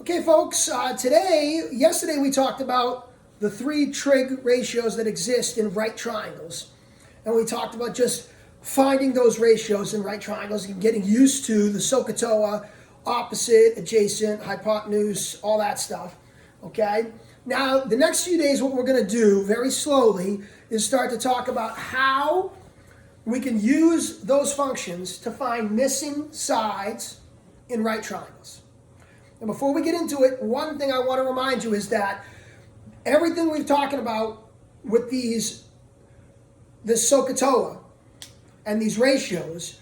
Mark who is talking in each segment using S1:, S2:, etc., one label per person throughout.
S1: Okay, folks, yesterday we talked about the three trig ratios that exist in right triangles. And we talked about just finding those ratios in right triangles and getting used to the SOHCAHTOA, opposite, adjacent, hypotenuse, all that stuff. Okay? Now, the next few days, what we're going to do very slowly is start to talk about how we can use those functions to find missing sides in right triangles. And before we get into it, one thing I want to remind you is that everything we're talking about with this SOHCAHTOA and these ratios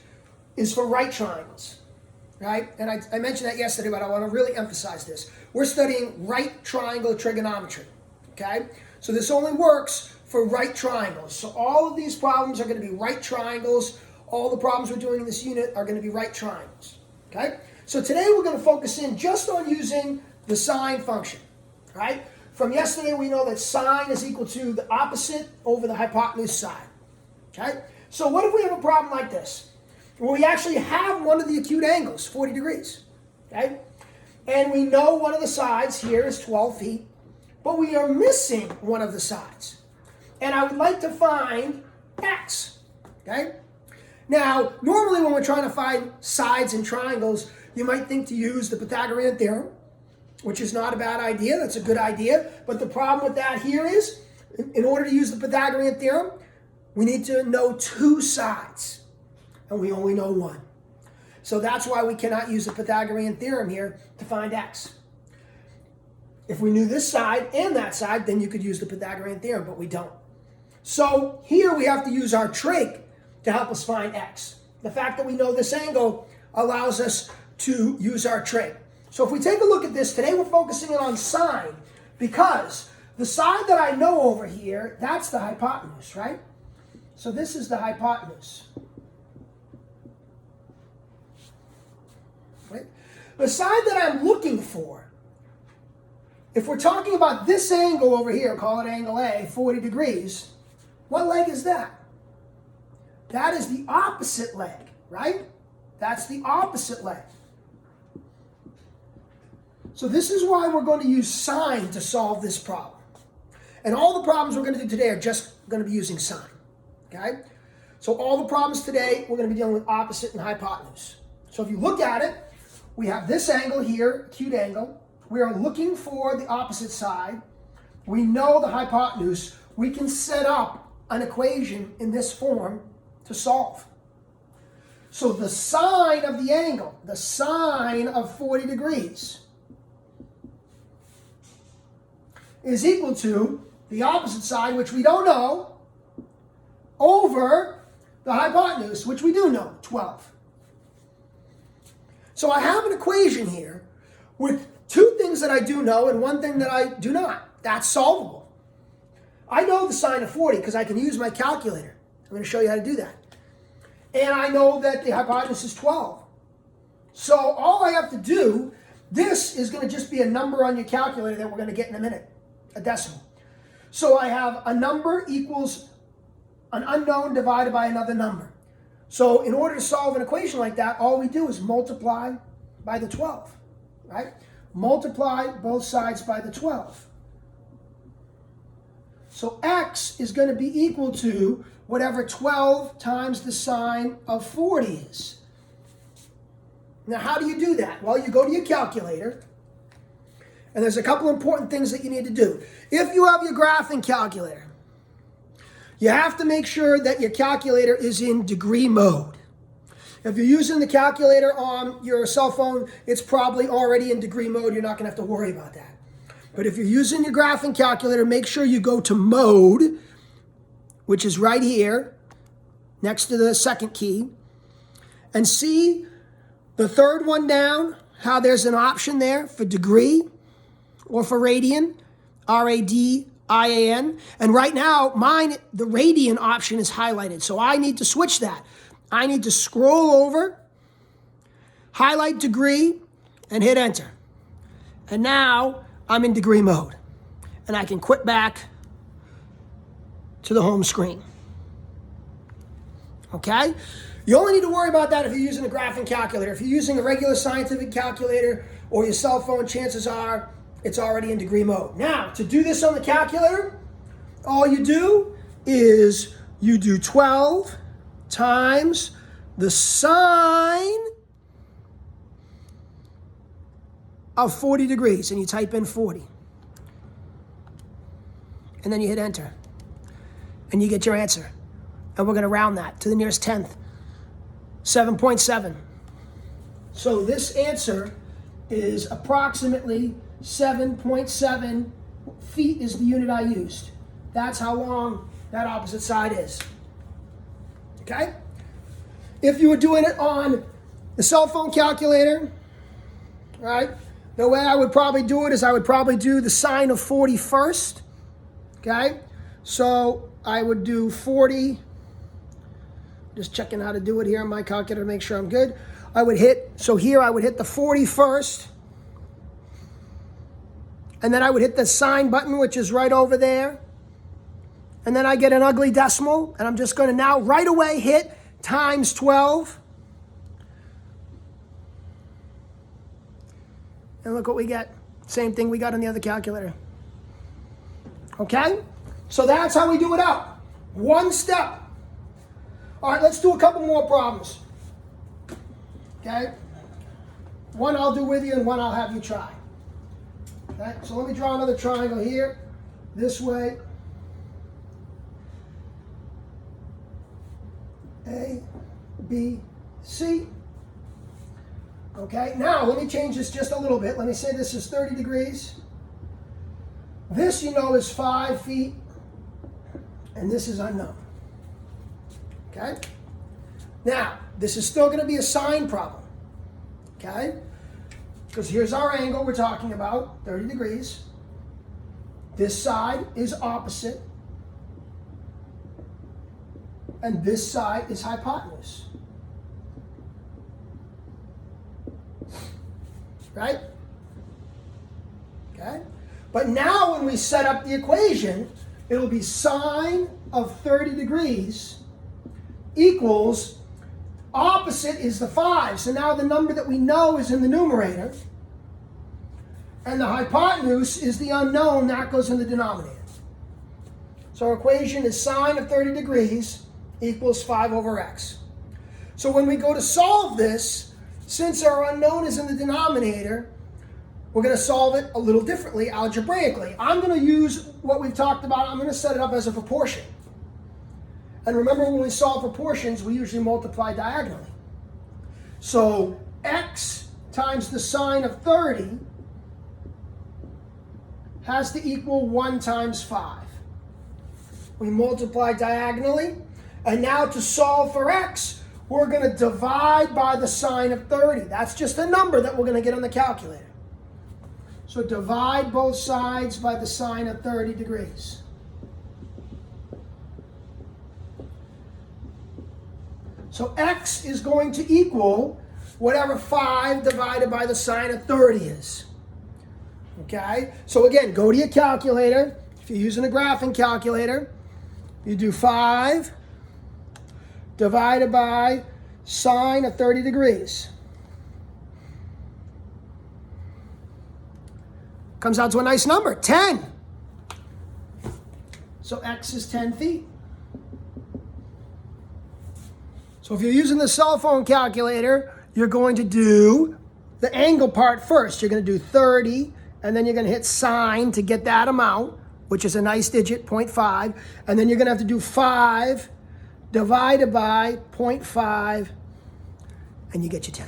S1: is for right triangles, right? And I mentioned that yesterday, but I want to really emphasize this. We're studying right triangle trigonometry, okay? So this only works for right triangles. So all of these problems are going to be right triangles. All the problems we're doing in this unit are going to be right triangles, okay? So today we're going to focus in just on using the sine function, right? From yesterday we know that sine is equal to the opposite over the hypotenuse side, okay? So what if we have a problem like this, where we actually have one of the acute angles, 40 degrees, okay? And we know one of the sides here is 12 feet, but we are missing one of the sides. And I would like to find x, okay? Now, normally when we're trying to find sides in triangles, you might think to use the Pythagorean theorem, which is not a bad idea. That's a good idea. But the problem with that here is, in order to use the Pythagorean theorem, we need to know two sides, and we only know one. So that's why we cannot use the Pythagorean theorem here to find x. If we knew this side and that side, then you could use the Pythagorean theorem, but we don't. So here we have to use our trig to help us find x. The fact that we know this angle allows us to use our trig. So if we take a look at this, today we're focusing on sine, because the side that I know over here, that's the hypotenuse, right? So this is the hypotenuse. Right? The side that I'm looking for, if we're talking about this angle over here, call it angle A, 40 degrees, what leg is that? That is the opposite leg, right? That's the opposite leg. So this is why we're going to use sine to solve this problem. And all the problems we're going to do today are just going to be using sine, okay? So all the problems today, we're going to be dealing with opposite and hypotenuse. So if you look at it, we have this angle here, acute angle. We are looking for the opposite side. We know the hypotenuse. We can set up an equation in this form to solve. So the sine of the angle, the sine of 40 degrees, is equal to the opposite side, which we don't know, over the hypotenuse, which we do know, 12. So I have an equation here with two things that I do know and one thing that I do not. That's solvable. I know the sine of 40 because I can use my calculator. I'm going to show you how to do that. And I know that the hypotenuse is 12. So all I have to do, this is going to just be a number on your calculator that we're going to get in a minute, a decimal. So I have a number equals an unknown divided by another number. So in order to solve an equation like that, all we do is multiply by the 12, right? Multiply both sides by the 12. So x is going to be equal to whatever 12 times the sine of 40 is. Now, how do you do that? Well, you go to your calculator, and there's a couple important things that you need to do. If you have your graphing calculator, you have to make sure that your calculator is in degree mode. If you're using the calculator on your cell phone, it's probably already in degree mode. You're not going to have to worry about that. But if you're using your graphing calculator, make sure you go to mode, which is right here, next to the second key, and see the third one down, how there's an option there for degree or for radian, R-A-D-I-A-N. And right now, mine, the radian option is highlighted. So I need to switch that. I need to scroll over, highlight degree, and hit enter. And now I'm in degree mode. And I can quit back to the home screen. Okay? You only need to worry about that if you're using a graphing calculator. If you're using a regular scientific calculator or your cell phone, chances are it's already in degree mode. Now, to do this on the calculator, all you do is you do 12 times the sine of 40 degrees, and you type in 40. And then you hit enter. And you get your answer. And we're going to round that to the nearest tenth. 7.7. So this answer is approximately 7.7 feet is the unit I used. That's how long that opposite side is. Okay? If you were doing it on the cell phone calculator, right, the way I would probably do it is I would probably do the sine of 40 first. Okay? So I would do 40. Just checking how to do it here on my calculator to make sure I'm good. I would hit the 40 first. And then I would hit the sine button, which is right over there. And then I get an ugly decimal. And I'm just going to now right away hit times 12. And look what we get. Same thing we got on the other calculator. Okay? So that's how we do it out. One step. All right, let's do a couple more problems. Okay? One I'll do with you and one I'll have you try. Okay? So let me draw another triangle here. This way. A, B, C. Okay, now let me change this just a little bit. Let me say this is 30 degrees. This, you know, is 5 feet. And this is unknown. Okay? Now, this is still going to be a sine problem. Okay? Because here's our angle we're talking about, 30 degrees. This side is opposite. And this side is hypotenuse. Right? Okay? But now when we set up the equation, it'll be sine of 30 degrees equals, opposite is the 5. So now the number that we know is in the numerator. And the hypotenuse is the unknown, that goes in the denominator. So our equation is sine of 30 degrees equals 5 over x. So when we go to solve this, since our unknown is in the denominator, we're going to solve it a little differently algebraically. I'm going to use what we've talked about. I'm going to set it up as a proportion. And remember, when we solve proportions, we usually multiply diagonally. So x times the sine of 30 has to equal 1 times 5. We multiply diagonally. And now to solve for x, we're going to divide by the sine of 30. That's just a number that we're going to get on the calculator. So divide both sides by the sine of 30 degrees. So x is going to equal whatever 5 divided by the sine of 30 is. Okay? So again, go to your calculator. If you're using a graphing calculator, you do 5 divided by sine of 30 degrees. Comes out to a nice number, 10. So x is 10 feet. So if you're using the cell phone calculator, you're going to do the angle part first. You're going to do 30, and then you're going to hit sine to get that amount, which is a nice digit, 0.5. And then you're going to have to do 5 divided by 0.5, and you get your 10.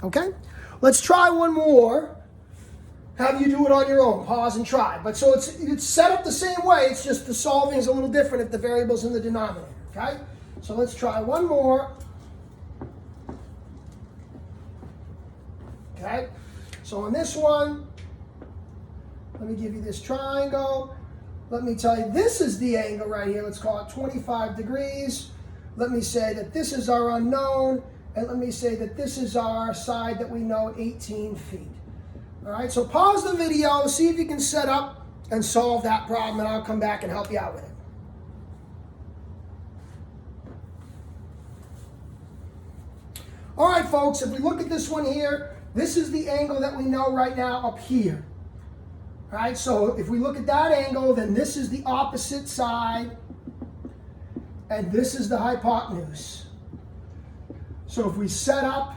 S1: Okay? Let's try one more. Have you do it on your own. Pause and try. But so it's set up the same way. It's just the solving is a little different if the variable's in the denominator. Okay? So let's try one more. Okay? So on this one, let me give you this triangle. Let me tell you, this is the angle right here. Let's call it 25 degrees. Let me say that this is our unknown. And let me say that this is our side that we know, 18 feet. All right, so pause the video, see if you can set up and solve that problem, and I'll come back and help you out with it. All right, folks, if we look at this one here, this is the angle that we know right now up here. All right, so if we look at that angle, then this is the opposite side, and this is the hypotenuse. So if we set up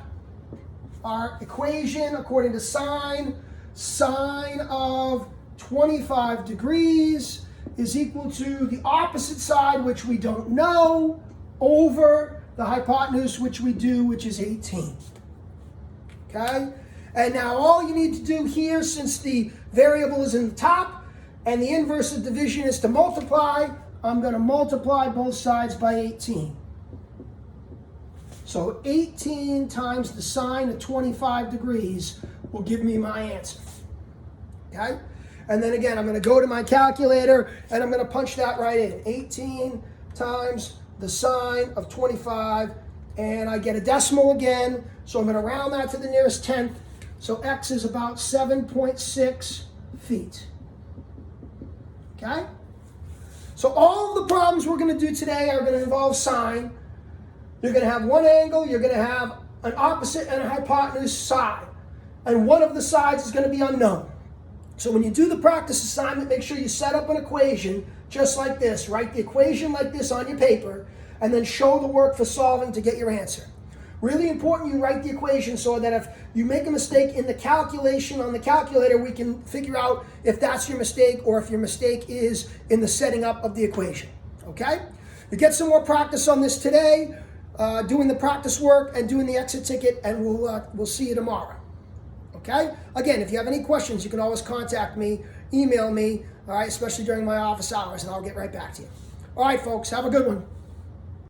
S1: our equation according to sine, sine of 25 degrees is equal to the opposite side, which we don't know, over the hypotenuse, which we do, which is 18. Okay? And now all you need to do here, since the variable is in the top and the inverse of division is to multiply, I'm going to multiply both sides by 18. So 18 times the sine of 25 degrees will give me my answer. Okay? And then again, I'm going to go to my calculator and I'm going to punch that right in. 18 times the sine of 25, and I get a decimal again, so I'm going to round that to the nearest tenth. So x is about 7.6 feet. Okay? So all the problems we're going to do today are going to involve sine. You're going to have one angle, you're going to have an opposite and a hypotenuse side. And one of the sides is going to be unknown. So when you do the practice assignment, make sure you set up an equation just like this. Write the equation like this on your paper, and then show the work for solving to get your answer. Really important you write the equation so that if you make a mistake in the calculation on the calculator, we can figure out if that's your mistake or if your mistake is in the setting up of the equation. Okay? You get some more practice on this today, doing the practice work and doing the exit ticket, and we'll see you tomorrow. Okay? Again, if you have any questions, you can always contact me, email me, all right, especially during my office hours, and I'll get right back to you. All right, folks, have a good one.